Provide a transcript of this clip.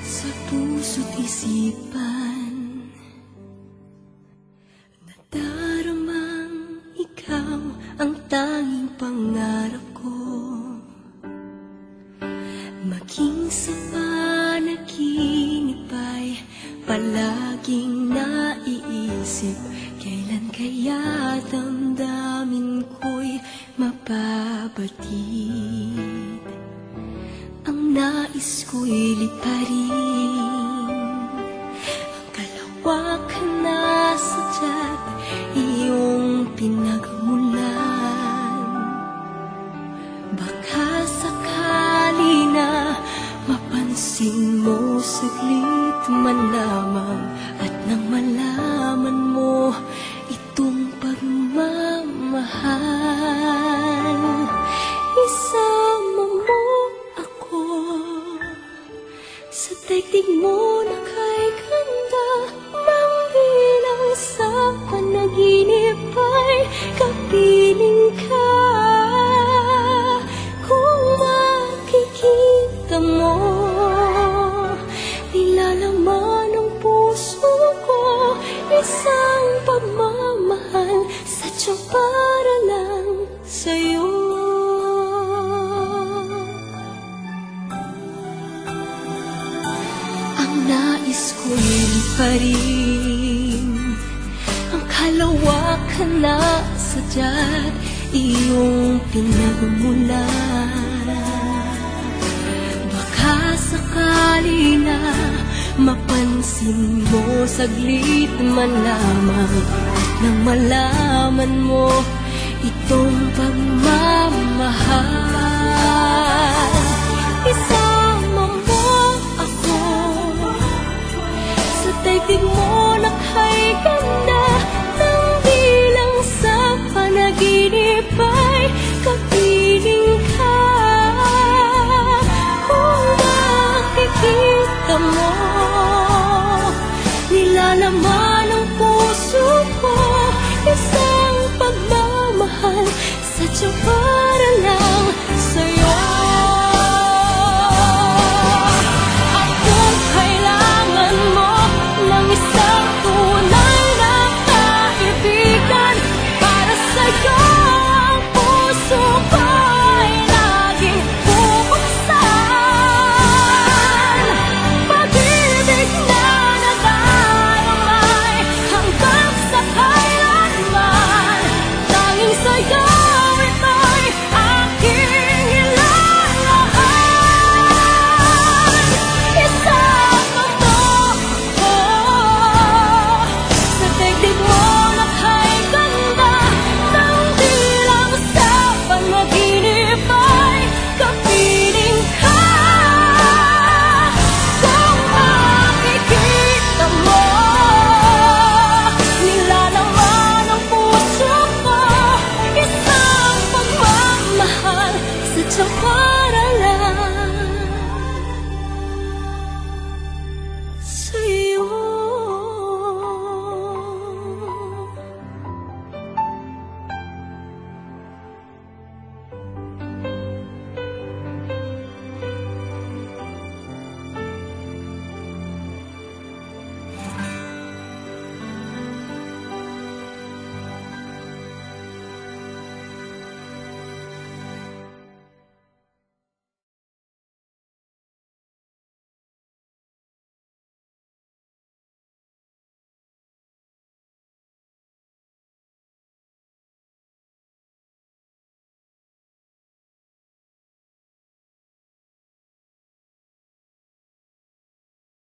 Sa puso't isipan, nadaramang ikaw ang tanging pangarap ko. Maging sa panaginip ay palaging naiisip, kailan kaya damdamin ko'y mapabatid. Ang nais ko'y liparin ang kalawakan na sadyat iyong pinagmulan. Baka sakali na mapansin mo saglit man lamang, at nang malaman mo itong pagmamahal, isama mo ako sa daigdig mo na kay ganda, nang bilang sa panaginip ay kapiling ka. Kung makikita mo, nilalaman ng puso ko isang pagmamahal, sadyang para lang sa'yo. Ang nais ko'y liparin ang kalawakan na sadyat iyong pinagmulan. Baka sakali na mapansin mo saglit man lamang, at nang malaman mo itong pagmamahal, isa